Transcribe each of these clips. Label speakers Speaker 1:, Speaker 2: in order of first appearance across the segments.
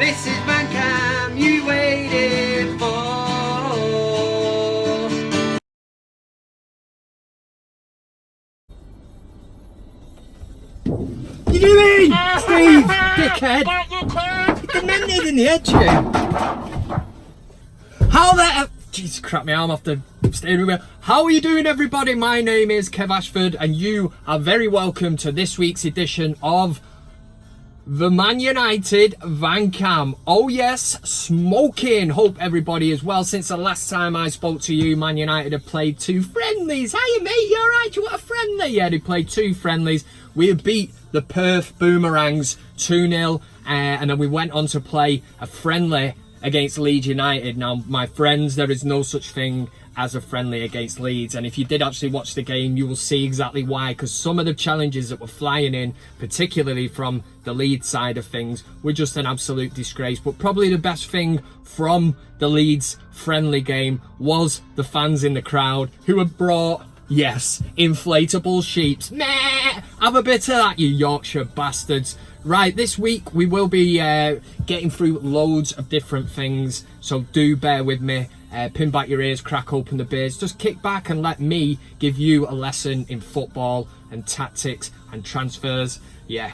Speaker 1: This is VanCam you waited for.
Speaker 2: What you doing, Steve? Dickhead! You're demented in the edge, you. How the... Jesus, crap my arm off the steering wheel. How are you doing, everybody? My name is Kev Ashford, and you are very welcome to this week's edition of the ManUtd VanCam. Oh yes, smoking. Hope everybody is well. Since the last time I spoke to you, Man United have played 2 friendlies. Hey mate, you alright? You want a friendly? Yeah, they played 2 friendlies. We beat the Perth Boomerangs 2-0, and then we went on to play a friendly against Leeds United. Now, my friends, there is no such thing as a friendly against Leeds, and if you did actually watch the game, you will see exactly why, because some of the challenges that were flying in, particularly from the Leeds side of things, were just an absolute disgrace. But probably the best thing from the Leeds friendly game was the fans in the crowd who had brought, yes, inflatable sheeps. Meh! Have a bit of that, you Yorkshire bastards. Right, this week we will be getting through loads of different things, so do bear with me. Pin back your ears, crack open the beers, just kick back and let me give you a lesson in football and tactics and transfers. Yeah,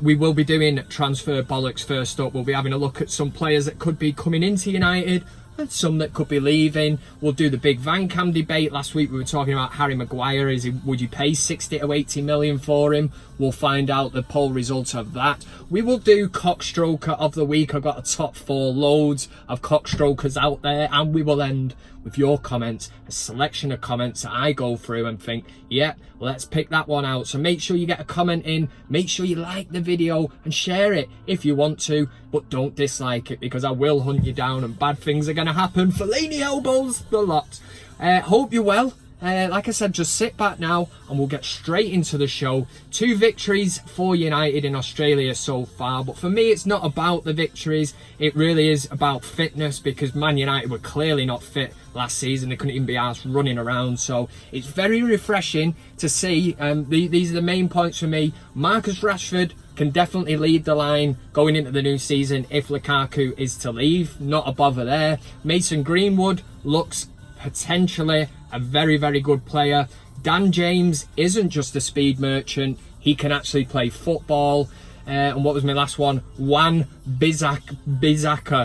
Speaker 2: we will be doing Transfer Bollocks first up. We'll be having a look at some players that could be coming into United and some that could be leaving. We'll do the Big VanCam debate. Last week we were talking about Harry Maguire. Would you pay 60 to 80 million for him? We'll find out the poll results of that. We will do CockStroker of the week. I've got a top 4, loads of CockStrokers out there, and we will end with your comments, a selection of comments that I go through and think, yeah, let's pick that one out. So make sure you get a comment in, make sure you like the video and share it if you want to, but don't dislike it, because I will hunt you down and bad things are going to happen. Fellaini elbows, the lot. Hope you're well. Like I said, just sit back now and we'll get straight into the show. 2 victories for United in Australia so far, but for me it's not about the victories, it really is about fitness, because Man United were clearly not fit last season. They couldn't even be arsed running around, so it's very refreshing to see. These are the main points for me. Marcus Rashford can definitely lead the line going into the new season if Lukaku is to leave, not a bother there. Mason Greenwood looks potentially a very, very good player. Dan James isn't just a speed merchant, he can actually play football. And what was my last one? Wan-Bissaka,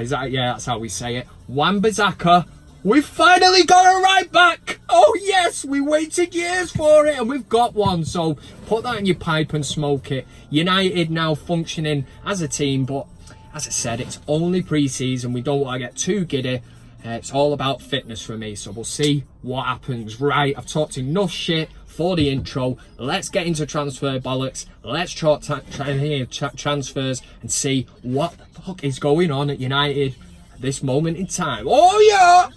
Speaker 2: is that, yeah, that's how we say it. Wan-Bissaka, we've finally got a right back. Oh yes, we waited years for it and we've got one, so put that in your pipe and smoke it. United now functioning as a team, but as I said, it's only pre-season, we don't want to get too giddy. It's all about fitness for me, so we'll see what happens. Right, I've talked enough shit for the intro. Let's get into Transfer Bollocks. Let's talk transfers and see what the fuck is going on at United at this moment in time. Oh yeah!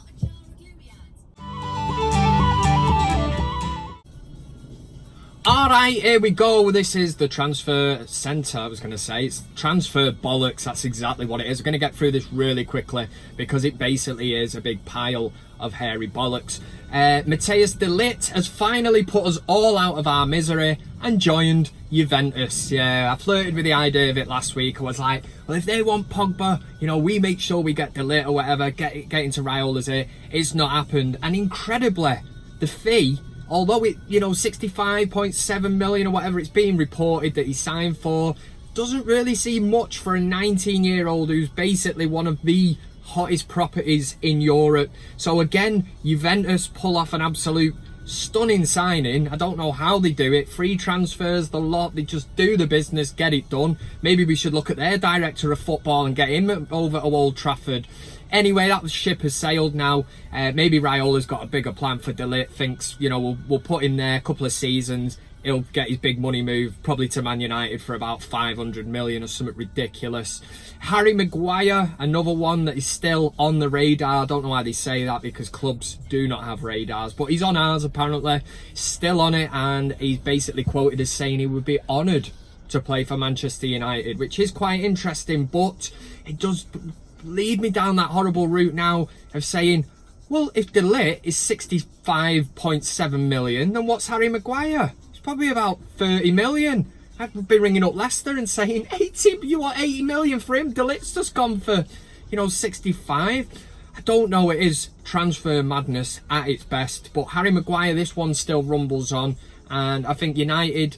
Speaker 2: Alright, here we go. This is the transfer centre, I was going to say. It's Transfer Bollocks, that's exactly what it is. We're going to get through this really quickly because it basically is a big pile of hairy bollocks. Matthias de Ligt has finally put us all out of our misery and joined Juventus. Yeah, I flirted with the idea of it last week. I was like, well, if they want Pogba, you know, we make sure we get de Ligt or whatever, get into Raiola's ear. It's not happened. And incredibly, the fee, although it, you know, 65.7 million or whatever it's being reported that he signed for, doesn't really seem much for a 19-year-old who's basically one of the hottest properties in Europe. So again, Juventus pull off an absolute stunning signing. I don't know how they do it. Free transfers, the lot, they just do the business, get it done. Maybe we should look at their director of football and get him over to Old Trafford. Anyway, that ship has sailed now. Maybe Raiola's got a bigger plan for de Ligt, thinks, you know, we'll put in there a couple of seasons, he'll get his big money move, probably to Man United for about 500 million or something ridiculous. Harry Maguire, another one that is still on the radar. I don't know why they say that, because clubs do not have radars, but he's on ours apparently, still on it, and he's basically quoted as saying he would be honoured to play for Manchester United, which is quite interesting, but it does lead me down that horrible route now of saying, well, if de Ligt is 65.7 million, then what's Harry Maguire? It's probably about 30 million. I'd be ringing up Leicester and saying, 80, you want 80 million for him? De Ligt's just gone for, 65. I don't know, it is transfer madness at its best. But Harry Maguire, this one still rumbles on. And I think United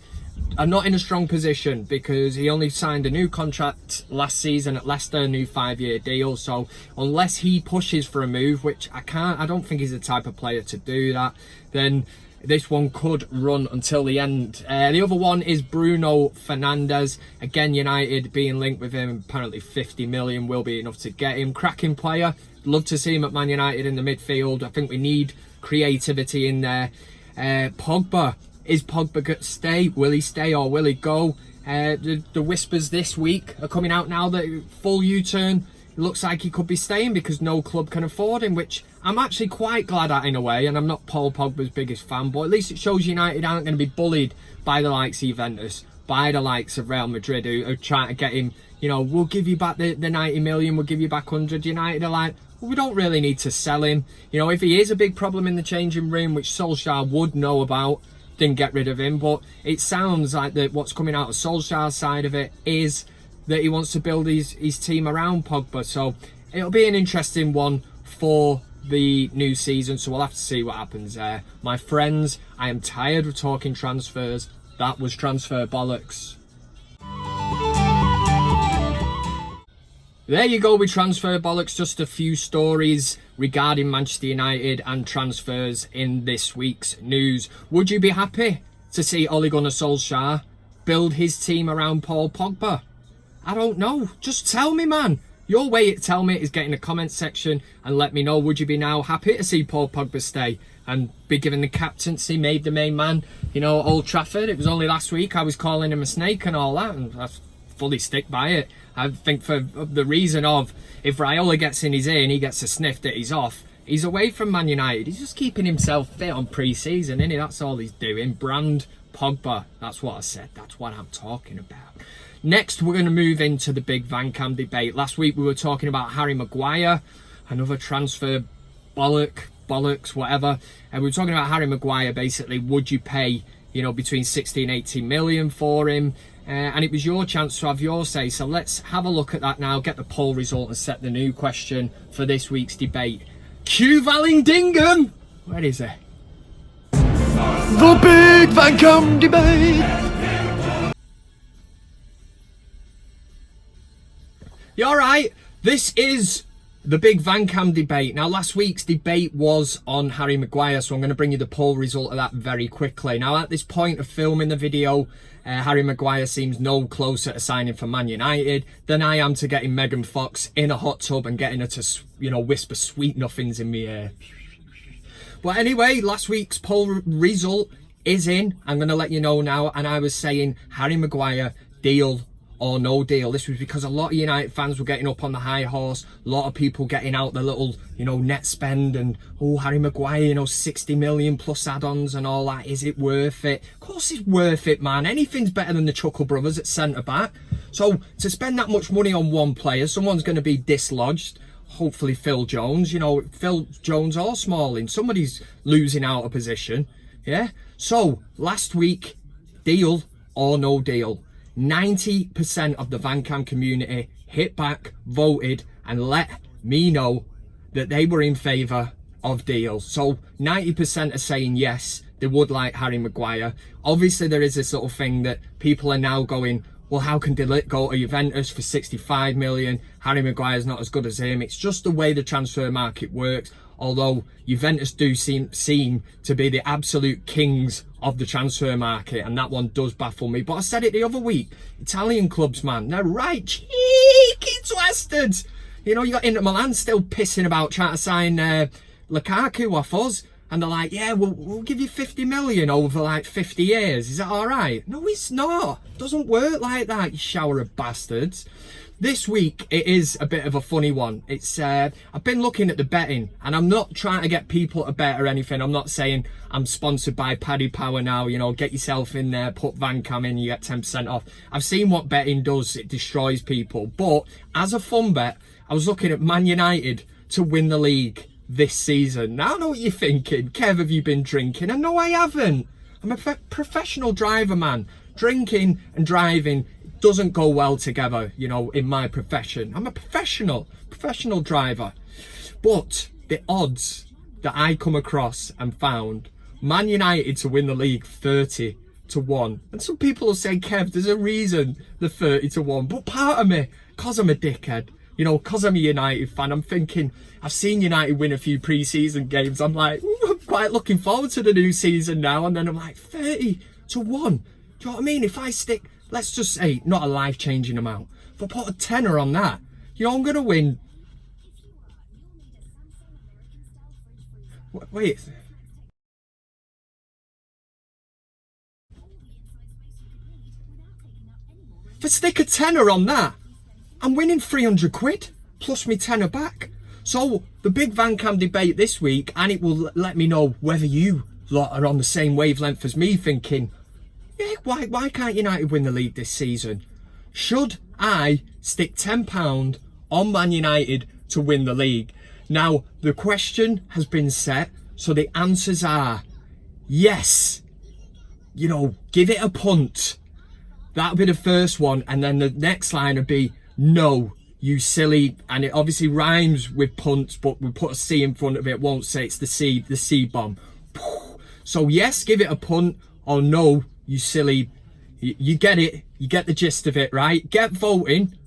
Speaker 2: are not in a strong position because he only signed a new contract last season at Leicester, a new 5-year deal. So unless he pushes for a move, which I don't think he's the type of player to do that, then this one could run until the end. The other one is Bruno Fernandes. Again, United being linked with him. Apparently 50 million will be enough to get him. Cracking player. Love to see him at Man United in the midfield. I think we need creativity in there. Pogba. Is Pogba going to stay? Will he stay or will he go? The whispers this week are coming out now that full U-turn. It looks like he could be staying because no club can afford him, which I'm actually quite glad at in a way. And I'm not Paul Pogba's biggest fan, but at least it shows United aren't going to be bullied by the likes of Juventus, by the likes of Real Madrid, who are trying to get him, we'll give you back the 90 million, we'll give you back 100. United are like, well, we don't really need to sell him. If he is a big problem in the changing room, which Solskjaer would know about, then get rid of him. But it sounds like that what's coming out of Solskjaer's side of it is that he wants to build his team around Pogba. So it'll be an interesting one for the new season. So we'll have to see what happens there. My friends, I am tired of talking transfers. That was Transfer Bollocks. There you go with Transfer Bollocks. Just a few stories regarding Manchester United and transfers in this week's news. Would you be happy to see Ole Gunnar Solskjaer build his team around Paul Pogba? I don't know. Just tell me, man. Your way to tell me is get in the comment section and let me know. Would you be now happy to see Paul Pogba stay and be given the captaincy, made the main man, Old Trafford? It was only last week I was calling him a snake and all that, and I fully stick by it. I think for the reason of, if Raiola gets in his ear and he gets a sniff that he's off, he's away from Man United. He's just keeping himself fit on pre-season, isn't he? That's all he's doing. Brand Pogba. That's what I said. That's what I'm talking about. Next, we're going to move into the Big VanCam debate. Last week, we were talking about Harry Maguire, another transfer bollocks, whatever. And we were talking about Harry Maguire, basically, would you pay, between 60 and 80 million for him? And it was your chance to have your say. So let's have a look at that now, get the poll result and set the new question for this week's debate. Q Valingdingham! Where is it? The Big VanCam Debate! You alright? This is the Big VanCam Debate. Now, last week's debate was on Harry Maguire, so I'm going to bring you the poll result of that very quickly. Now, at this point of filming the video, Harry Maguire seems no closer to signing for Man United than I am to getting Megan Fox in a hot tub and getting her to, whisper sweet nothings in my ear. But anyway, last week's poll result is in. I'm going to let you know now. And I was saying Harry Maguire, deal or no deal. This was because a lot of United fans were getting up on the high horse. A lot of people getting out the little, net spend and, Harry Maguire, 60 million plus add-ons and all that. Is it worth it? Of course it's worth it, man. Anything's better than the Chuckle Brothers at centre-back. So to spend that much money on one player, someone's going to be dislodged. Hopefully Phil Jones, Phil Jones or Smalling. Somebody's losing out a position. Yeah? So last week, deal or no deal. 90% of the VanCam community hit back, voted, and let me know that they were in favour of deal. So 90% are saying yes, they would like Harry Maguire. Obviously, there is this sort of thing that people are now going, well, how can De Ligt go to Juventus for 65 million? Harry Maguire's not as good as him. It's just the way the transfer market works. Although Juventus do seem to be the absolute kings of the transfer market, and that one does baffle me. But I said it the other week, Italian clubs, man, they're right cheeky bastards. You got Inter Milan still pissing about trying to sign Lukaku off us, and they're like, yeah, we'll give you 50 million over like 50 years. Is that all right? No, it's not. It doesn't work like that, you shower of bastards. This week, it is a bit of a funny one. It's I've been looking at the betting, and I'm not trying to get people to bet or anything. I'm not saying I'm sponsored by Paddy Power now, get yourself in there, put VanCam in, you get 10% off. I've seen what betting does. It destroys people. But as a fun bet, I was looking at Man United to win the league this season. Now I know what you're thinking. Kev, have you been drinking? And no, I haven't. I'm a professional driver, man. Drinking and driving doesn't go well together, you know, in my profession. I'm a professional driver. But the odds that I come across and found, Man United to win the league 30-1. And some people will say, Kev, there's a reason the 30-1. But part of me, because I'm a dickhead, you know, because I'm a United fan, I'm thinking, I've seen United win a few pre-season games. I'm like, I'm quite looking forward to the new season now. And then I'm like, 30-1. Do you know what I mean? If I stick, let's just say, not a life-changing amount, if I put a tenner on that, you know, I'm going to win. Wait. If I stick a tenner on that, I'm winning 300 quid plus me tenner back. So the Big VanCam debate this week, and it will let me know whether you lot are on the same wavelength as me, thinking, yeah, why can't United win the league this season? Should I stick £10 on Man United to win the league? Now, the question has been set, so the answers are yes. You know, give it a punt. That'll be the first one, and then the next line would be no, you silly, and it obviously rhymes with punt, but we put a C in front of it, won't say it's the C bomb. So yes, give it a punt, or no, you silly. You get it, you get the gist of it, right? Get voting,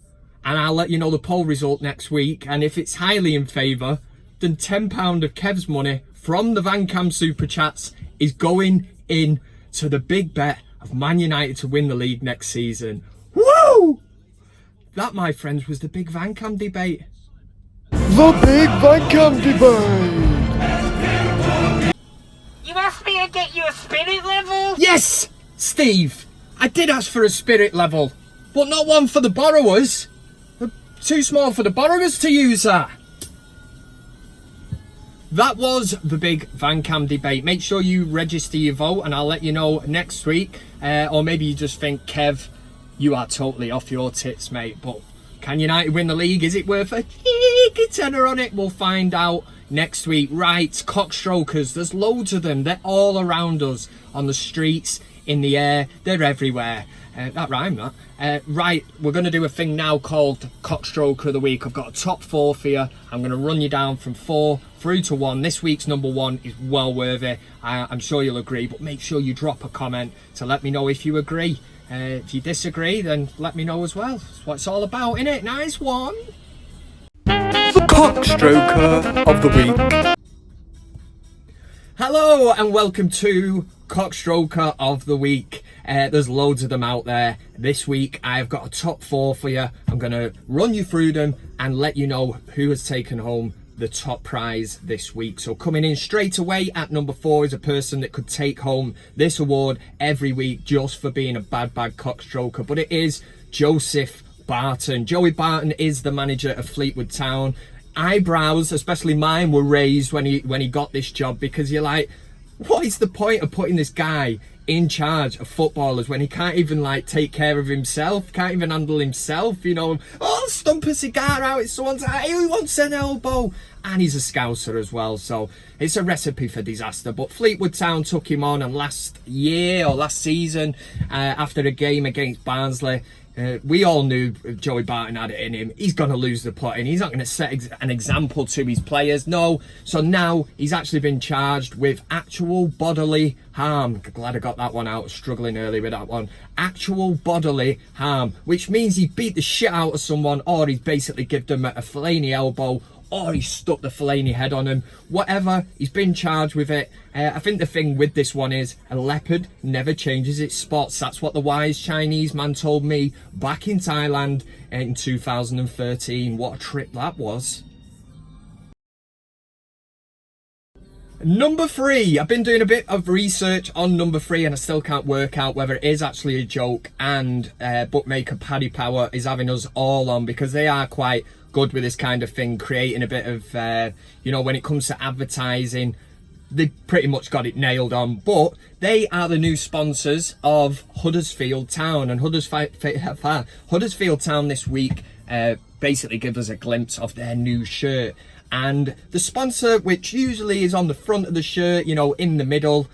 Speaker 2: and I'll let you know the poll result next week, and if it's highly in favour, then £10 of Kev's money from the VanCam Super Chats is going in to the big bet of Man United to win the league next season. Woo! That, my friends, was the Big VanCam debate.
Speaker 3: The Big VanCam Debate!
Speaker 4: You asked me to get you a spirit level?
Speaker 2: Yes, Steve! I did ask for a spirit level, but not one for the borrowers. They're too small for the borrowers to use that. That was the Big VanCam debate. Make sure you register your vote, and I'll let you know next week. Or maybe you just think, Kev, you are totally off your tits, mate. But can United win the league? Is it worth a cheeky tenner on it? We'll find out next week. Right, CockStrokers, there's loads of them. They're all around us, on the streets, in the air. They're everywhere. That rhymed, that. Right, we're going to do a thing now called CockStroker of the Week. I've got a top 4 for you. I'm going to run you down from 4 through to 1. This week's number 1 is well worthy. I'm sure you'll agree, but make sure you drop a comment to let me know if you agree. If you disagree, then let me know as well. That's what it's all about, innit? Nice one.
Speaker 3: The CockStroker of the Week.
Speaker 2: Hello and welcome to CockStroker of the Week. There's loads of them out there. This week I've got a top 4 for you. I'm going to run you through them and let you know who has taken home the top prize this week. So coming in straight away at number 4 is a person that could take home this award every week just for being a bad cockstroker, but it is Joseph Barton. Joey Barton is the manager of Fleetwood Town. Eyebrows, especially mine, were raised when he got this job, because you're like, what is the point of putting this guy in charge of footballers when he can't even like take care of himself, can't even handle himself, you know? Oh, stump a cigar out at someone's eye, who wants an elbow? And he's a scouser as well, so it's a recipe for disaster. But Fleetwood Town took him on, and last season, after a game against Barnsley, we all knew Joey Barton had it in him. He's going to lose the plot, and he's not going to set an example to his players. No. So now he's actually been charged with actual bodily harm. Glad I got that one out. Struggling early with that one. Actual bodily harm, which means he beat the shit out of someone, or he's basically given them a Fellaini elbow, or he stuck the Fellaini head on him. Whatever, he's been charged with it. I think the thing with this one is a leopard never changes its spots. That's what the wise Chinese man told me back in Thailand in 2013. What a trip that was. Number 3. I've been doing a bit of research on number 3, and I still can't work out whether it is actually a joke, and bookmaker Paddy Power is having us all on, because they are quite good with this kind of thing, creating a bit of, you know, when it comes to advertising, they pretty much got it nailed on. But they are the new sponsors of Huddersfield Town, and Huddersfield Town this week basically give us a glimpse of their new shirt. And the sponsor, which usually is on the front of the shirt, you know, in the middle,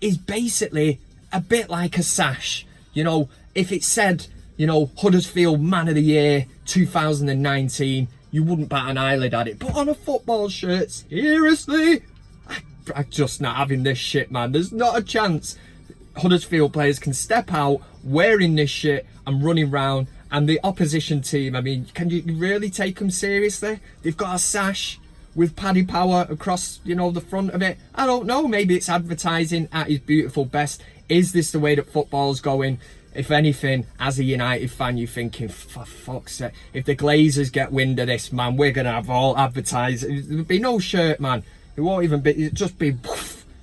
Speaker 2: is basically a bit like a sash. You know, if it said, you know, Huddersfield Man of the Year 2019, you wouldn't bat an eyelid at it. But on a football shirt, seriously? I'm just not having this shit, man. There's not a chance Huddersfield players can step out wearing this shit and running round, and the opposition team, I mean, can you really take them seriously? They've got a sash with Paddy Power across, you know, the front of it. I don't know, maybe it's advertising at its beautiful best. Is this the way that football's going? If anything, as a United fan, you're thinking, for fuck's sake, if the Glazers get wind of this, man, we're going to have all advertising. There'll be no shirt, man. It won't even be, it'll just be,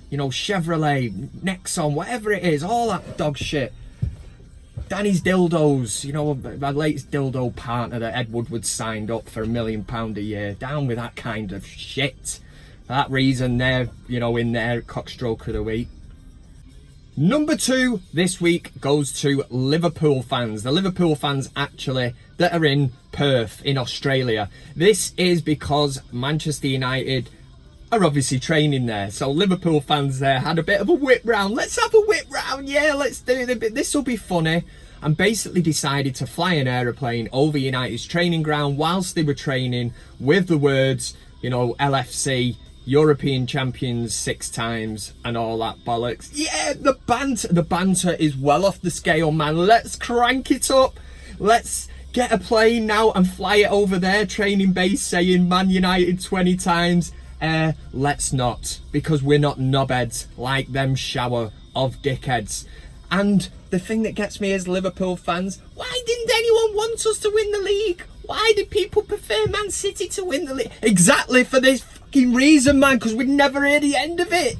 Speaker 2: you know, Chevrolet, Nexon, whatever it is, all that dog shit. Danny's dildos, you know, my latest dildo partner that Ed Woodward signed up for £1 million a year. Down with that kind of shit. For that reason, they're, you know, in there, CockStroker of the Week. Number 2 this week goes to Liverpool fans. The Liverpool fans, actually, that are in Perth, in Australia. This is because Manchester United are obviously training there. So Liverpool fans there had a bit of a whip round. Let's have a whip round, yeah, let's do it. This will be funny. And basically decided to fly an aeroplane over United's training ground whilst they were training with the words, you know, LFC, European champions 6 times and all that bollocks. Yeah, the banter is well off the scale, man. Let's crank it up. Let's get a plane now and fly it over their training base saying Man United 20 times. Let's not, because we're not knobheads like them shower of dickheads. And the thing that gets me as Liverpool fans, why didn't anyone want us to win the league? Why did people prefer Man City to win the league? Exactly for this fucking reason, man, because we'd never hear the end of it.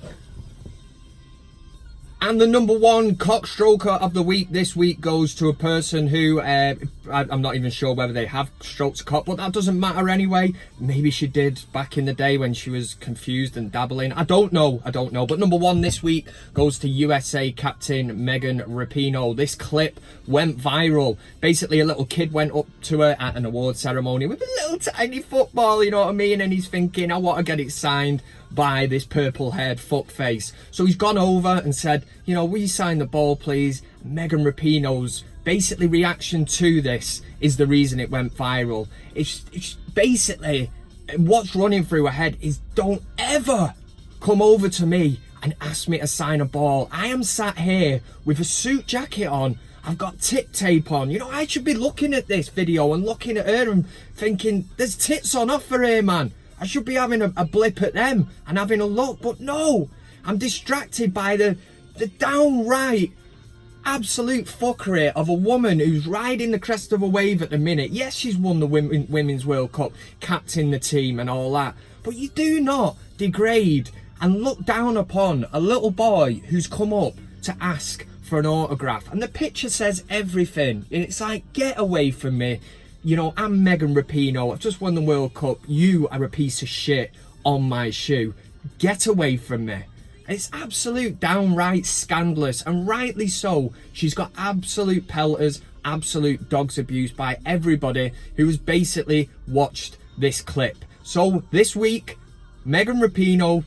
Speaker 2: And the number 1 CockStroker of the week this week goes to a person who, I'm not even sure whether they have stroked a cock, but that doesn't matter anyway. Maybe she did back in the day when she was confused and dabbling. I don't know. But number 1 this week goes to USA captain Megan Rapinoe. This clip went viral. Basically, a little kid went up to her at an award ceremony with a little tiny football, you know what I mean? And he's thinking, I want to get it signed by this purple-haired fuckface. So he's gone over and said, you know, will you sign the ball, please? Megan Rapinoe's basically reaction to this is the reason it went viral. It's basically, what's running through her head is, don't ever come over to me and ask me to sign a ball. I am sat here with a suit jacket on. I've got tit tape on. You know, I should be looking at this video and looking at her and thinking, there's tits on offer here, man. I should be having a blip at them and having a look, but no, I'm distracted by the downright absolute fuckery of a woman who's riding the crest of a wave at the minute. Yes, she's won the Women's World Cup, captain the team and all that, but you do not degrade and look down upon a little boy who's come up to ask for an autograph. And the picture says everything. And it's like, get away from me. You know, I'm Megan Rapinoe. I've just won the World Cup. You are a piece of shit on my shoe. Get away from me. It's absolute downright scandalous, and rightly so. She's got absolute pelters, absolute dogs abuse by everybody who has basically watched this clip. So this week, Megan Rapinoe,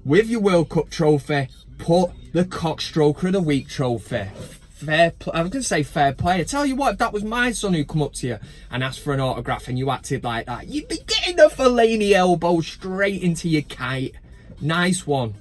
Speaker 2: with your World Cup trophy, put the CockStroker of the Week trophy. I was going to say fair play. I tell you what, if that was my son who come up to you and asked for an autograph and you acted like that, you'd be getting a Fellaini elbow straight into your kite. Nice one.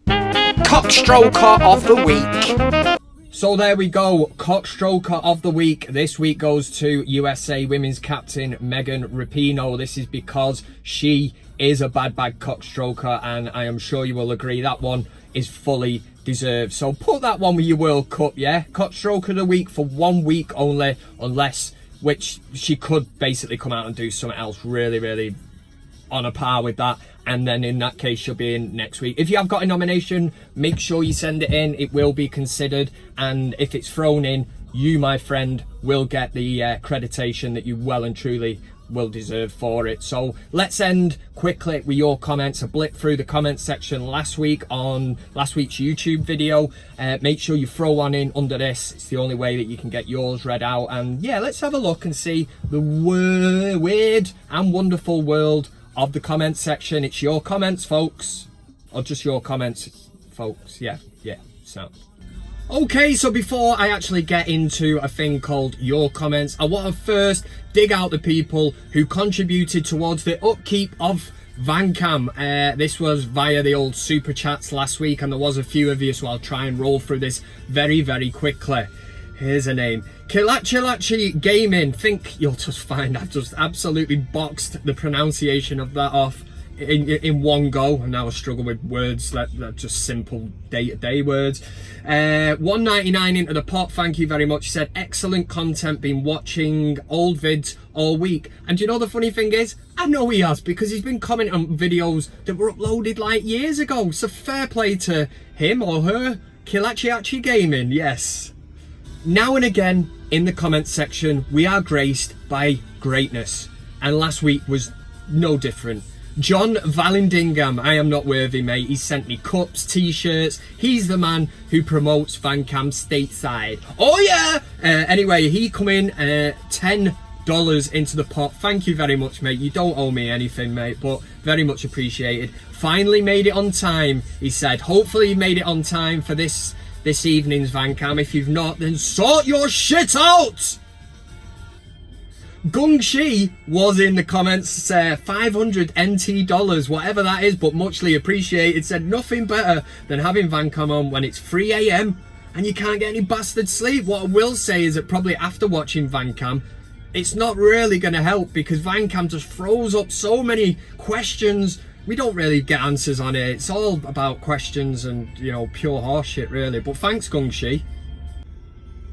Speaker 3: CockStroker of the Week.
Speaker 2: So there we go, CockStroker of the Week. This week goes to USA Women's captain Megan Rapinoe. This is because she is a bad CockStroker, and I am sure you will agree that one is fully deserved. So put that one with your World Cup, yeah? CockStroker of the Week for 1 week only, unless, which she could basically come out and do something else really on a par with that, and then in that case she'll be in next week. If you have got a nomination, make sure you send it in. It will be considered, and if it's thrown in, you, my friend, will get the accreditation that you well and truly will deserve for it. So let's end quickly with your comments. A blip through the comments section last week on last week's YouTube video. Make sure you throw one in under this. It's the only way that you can get yours read out. And yeah, let's have a look and see the weird and wonderful world of the comments section. It's your comments, folks. Or just your comments, folks. Yeah, so. Okay, so before I actually get into a thing called your comments, I want to first dig out the people who contributed towards the upkeep of VanCam. This was via the old super chats last week, and there was a few of you, so I'll try and roll through this very, very quickly. Here's a name. Kilachilachi Gaming. Think you'll just find I've just absolutely boxed the pronunciation of that off in one go, and now I struggle with words that just simple day-to-day words. 199 into the pot, thank you very much. He said, excellent content, been watching old vids all week. And you know the funny thing is, I know he has, because he's been commenting on videos that were uploaded like years ago, so fair play to him or her. Kilachiachi Gaming, yes. Now and again in the comments section we are graced by greatness, and last week was no different. John Valindingham, I am not worthy, mate. He sent me cups, t-shirts. He's the man who promotes VanCam stateside. Oh yeah! Anyway, he come in $10 into the pot. Thank you very much, mate. You don't owe me anything, mate, but very much appreciated. Finally made it on time, he said. Hopefully you made it on time for this evening's VanCam. If you've not, then sort your shit out! Gung Shi was in the comments, 500 NT dollars, whatever that is, but muchly appreciated. Said nothing better than having VanCam on when it's 3 AM and you can't get any bastard sleep. What I will say is that probably after watching VanCam, it's not really going to help, because VanCam just throws up so many questions. We don't really get answers on it. It's all about questions and, you know, pure horseshit really. But thanks, Gung Shi.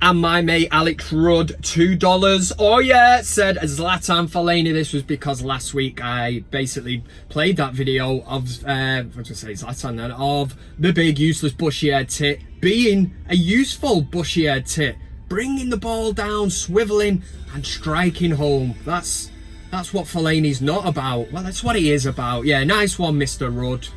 Speaker 2: And my mate Alex Rudd, $2. Oh yeah, said Zlatan Fellaini. This was because last week I basically played that video of Zlatan then, of the big useless bushy-haired tit being a useful bushy-haired tit, bringing the ball down, swiveling and striking home. That's what Fellaini's not about. Well, that's what he is about. Yeah, nice one, Mr. Rudd.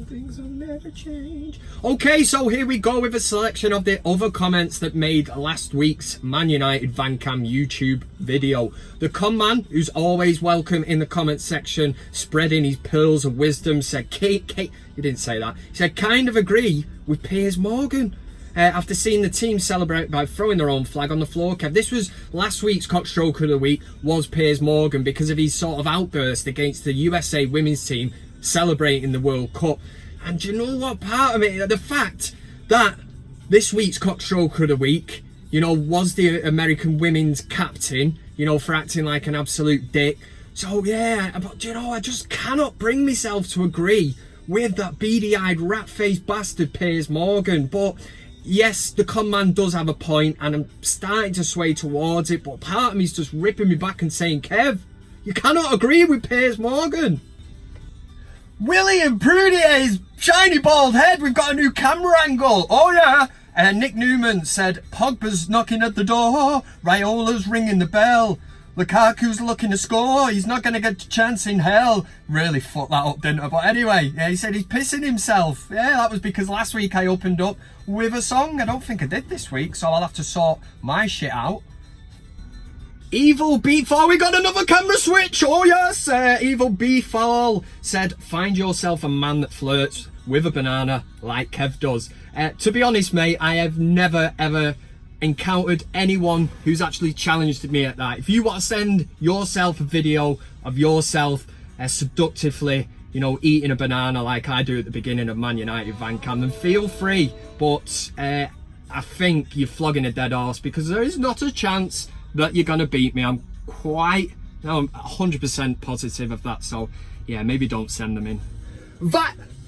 Speaker 2: Things will never change. Okay, so here we go with a selection of the other comments that made last week's ManUtd VanCam YouTube video. The con man, who's always welcome in the comment section, spreading his pearls of wisdom, said, Kate, he didn't say that. He said, kind of agree with Piers Morgan. After seeing the team celebrate by throwing their own flag on the floor, Kev. This was last week's CockStroker of the week, was Piers Morgan, because of his sort of outburst against the USA women's team celebrating the World Cup. And do you know what part of it? The fact that this week's CockStroker of the week, you know, was the American women's captain, you know, for acting like an absolute dick. So yeah, but you know, I just cannot bring myself to agree with that beady-eyed rat-faced bastard Piers Morgan. But yes, the con man does have a point, and I'm starting to sway towards it, but part of me is just ripping me back and saying, Kev, you cannot agree with Piers Morgan. William Prudier's shiny bald head, we've got a new camera angle. Oh yeah. Nick Newman said, Pogba's knocking at the door, Raiola's ringing the bell, Lukaku's looking to score, he's not going to get a chance in hell. Really fucked that up, didn't I? But anyway, yeah, he said he's pissing himself. Yeah, that was because last week I opened up with a song. I don't think I did this week, so I'll have to sort my shit out. Evil Beefall, we got another camera switch. Oh yes, Evil Beefall said, find yourself a man that flirts with a banana like Kev does. To be honest, mate, I have never ever encountered anyone who's actually challenged me at that. If you want to send yourself a video of yourself seductively, you know, eating a banana like I do at the beginning of ManUtd VanCam, then feel free. But I think you're flogging a dead horse, because there is not a chance that you're gonna beat me. I'm 100% positive of that. So yeah, maybe don't send them in.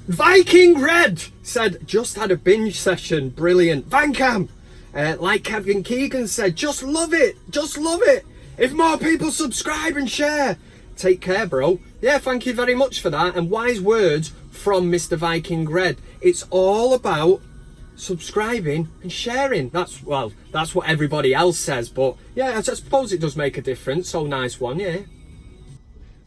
Speaker 2: Viking Red said, just had a binge session, brilliant. VanCam, like Kevin Keegan said, just love it, just love it. If more people subscribe and share, take care, bro. Yeah, thank you very much for that, and wise words from Mr. Viking Red. It's all about subscribing and sharing. That's what everybody else says, but yeah, I suppose it does make a difference. So nice one. Yeah.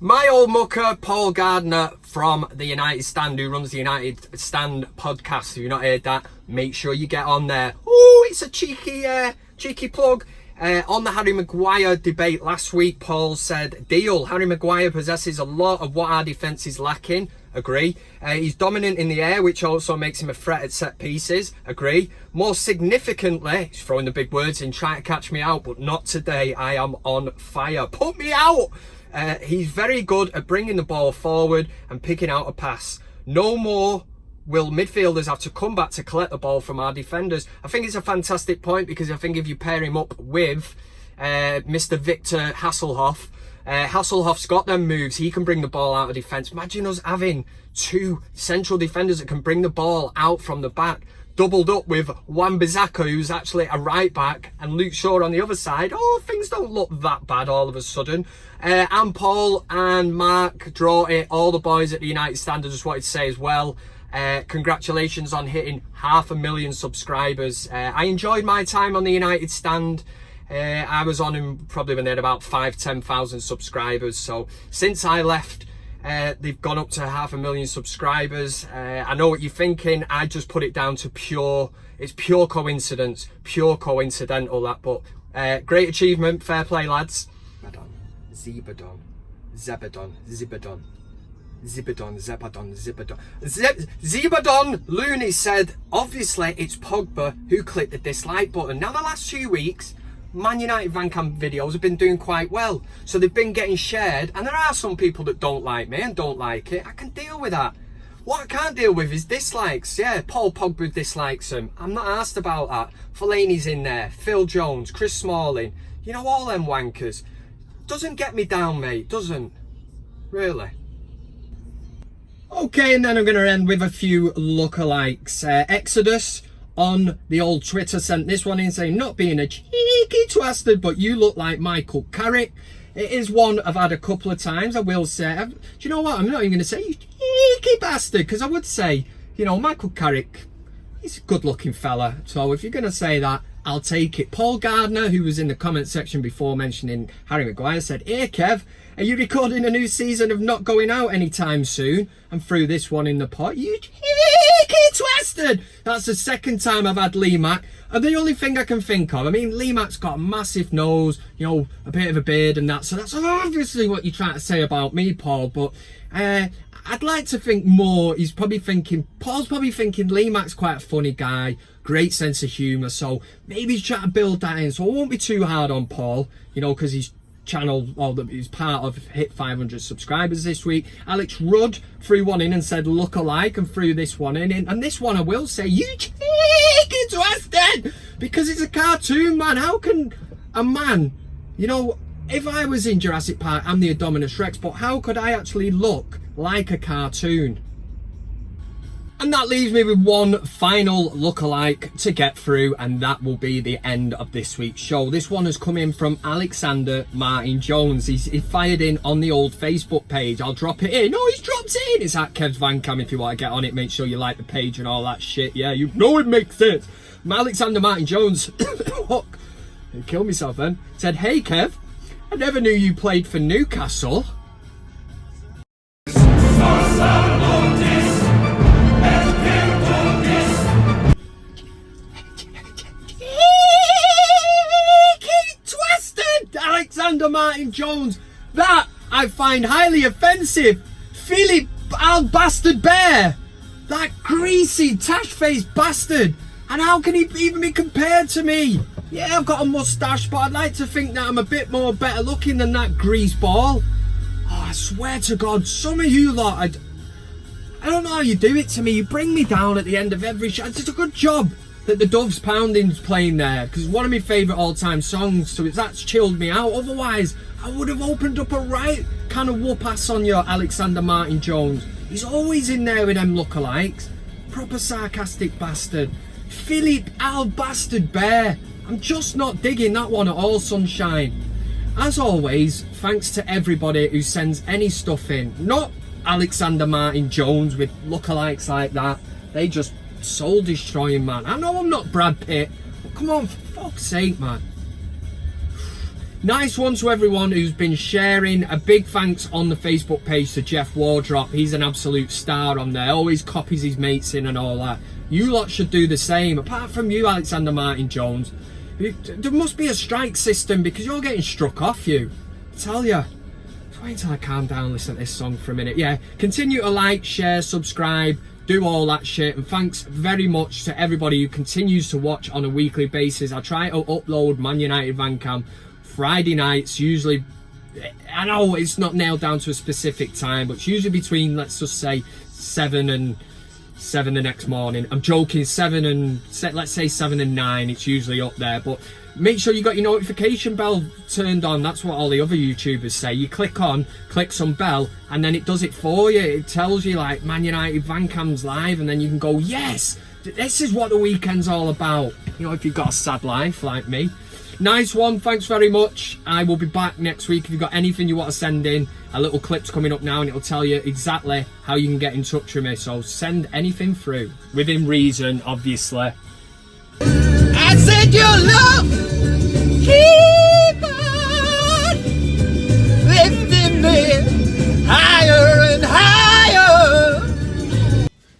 Speaker 2: My old mucker Paul Gardner from the United Stand, who runs the United Stand podcast. If you've not heard that, make sure you get on there. Oh, it's a cheeky plug. On the Harry Maguire debate last week, Paul said, deal. Harry Maguire possesses a lot of what our defence is lacking. Agree. He's dominant in the air, which also makes him a threat at set pieces. Agree. More significantly, he's throwing the big words in, trying to catch me out, but not today. I am on fire. Put me out. He's very good at bringing the ball forward and picking out a pass. No more will midfielders have to come back to collect the ball from our defenders. I think it's a fantastic point, because I think if you pair him up with Mr. Victor Hasselhoff, Hasselhoff's got them moves. He can bring the ball out of defence. Imagine us having two central defenders that can bring the ball out from the back, doubled up with Wan-Bissaka, who's actually a right back, and Luke Shaw on the other side. Oh, things don't look that bad all of a sudden. And Paul and Mark draw it. All the boys at the United Stand, I just wanted to say as well, congratulations on hitting 500,000 subscribers. I enjoyed my time on the United Stand. I was on him probably when they had about 5,000-10,000 subscribers. So since I left, they've gone up to 500,000 subscribers. I know what you're thinking. I just put it down to it's pure coincidence, pure coincidental that. But great achievement, fair play, lads. Zebadon, Zebadon Looney said, obviously it's Pogba who clicked the dislike button. Now the last 2 weeks, ManUtd VanCam videos have been doing quite well, so they've been getting shared, and there are some people that don't like me and don't like it. I can deal with that. What I can't deal with is dislikes. Yeah, Paul Pogba dislikes him. I'm not asked about that. Fellaini's in there, Phil Jones, Chris Smalling, you know, all them wankers. Doesn't get me down, mate, doesn't. Really. Okay, and then I'm going to end with a few lookalikes. Exodus on the old Twitter sent this one in saying, not being a cheeky twastard, but you look like Michael Carrick. It is one I've had a couple of times, I will say. Do you know what? I'm not even going to say you cheeky bastard, because I would say, you know, Michael Carrick, he's a good looking fella. So if you're going to say that, I'll take it. Paul Gardner, who was in the comment section before mentioning Harry Maguire, said, hey Kev, are you recording a new season of Not Going Out anytime soon? And threw this one in the pot. You cheeky twastard! That's the second time I've had Lee Mack. And the only thing I can think of, I mean, Lee Mack's got a massive nose, you know, a bit of a beard and that. So that's obviously what you're trying to say about me, Paul. But I'd like to think more. Paul's probably thinking Lee Mack's quite a funny guy, great sense of humour. So maybe he's trying to build that in. So I won't be too hard on Paul, you know, because he's channel, well, he's part of hit 500 subscribers this week. Alex Rudd threw one in and said look alike, and threw this one in, and this one I will say, you cheeky twasted, because it's a cartoon, man. How can a man, you know, if I was in Jurassic Park, I'm the Indominus Rex, but how could I actually look like a cartoon? And that leaves me with one final lookalike to get through, and that will be the end of this week's show. This one has come in from Alexander Martin Jones. He fired in on the old Facebook page. I'll drop it in. Oh, he's dropped it in. It's at Kev's VanCam if you want to get on it. Make sure you like the page and all that shit. Yeah, you know it makes sense. Alexander Martin Jones, fuck, I killed myself then, said, hey Kev, I never knew you played for Newcastle. Alexander Martin Jones, that I find highly offensive. Philip Al Bastard Bear, that greasy tash-faced bastard, and how can he even be compared to me? Yeah, I've got a moustache, but I'd like to think that I'm a bit more better looking than that grease ball. Oh, I swear to God, some of you lot, I don't know how you do it to me. You bring me down at the end of every show. It's a good job that the Doves Pounding's playing there, because it's one of my favourite all-time songs, so that's chilled me out. Otherwise, I would have opened up a right kind of whoop-ass on your Alexander Martin Jones. He's always in there with them lookalikes. Proper sarcastic bastard. Philip Al Bastard Bear. I'm just not digging that one at all, sunshine. As always, thanks to everybody who sends any stuff in. Not Alexander Martin Jones with lookalikes like that. They just soul destroying, man. I know I'm not Brad Pitt, but come on, for fuck's sake, man. Nice one to everyone who's been sharing. A big thanks on the Facebook page to Jeff Wardrop. He's an absolute star on there, always copies his mates in and all that. You lot should do the same, apart from you, Alexander Martin Jones. There must be a strike system because you're getting struck off, you. I tell you. Just wait until I calm down and listen to this song for a minute. Yeah, continue to like, share, subscribe, do all that shit. And thanks very much to everybody who continues to watch on a weekly basis. I try to upload ManUtd VanCam Friday nights, usually. I know it's not nailed down to a specific time, but it's usually between, let's just say, 7 and 7 the next morning. I'm joking, 7 and let's say 7 and 9. It's usually up there, but make sure you got your notification bell turned on. That's what all the other YouTubers say. You click some bell, and then it does it for you. It tells you like ManUtd VanCam's live, and then you can go, yes, this is what the weekend's all about. You know, if you've got a sad life like me. Nice one, thanks very much. I will be back next week. If you've got anything you want to send in, a little clip's coming up now and it'll tell you exactly how you can get in touch with me. So send anything through, within reason, obviously.
Speaker 3: I said your love, keep on lifting me higher and higher.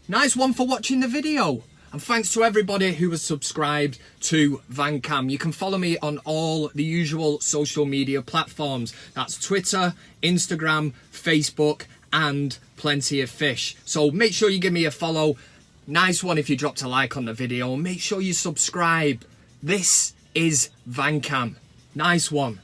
Speaker 2: Nice one for watching the video. And thanks to everybody who has subscribed to VanCam. You can follow me on all the usual social media platforms. That's Twitter, Instagram, Facebook, and Plenty of Fish. So make sure you give me a follow. Nice one if you dropped a like on the video. Make sure you subscribe. This is VanCam. Nice one.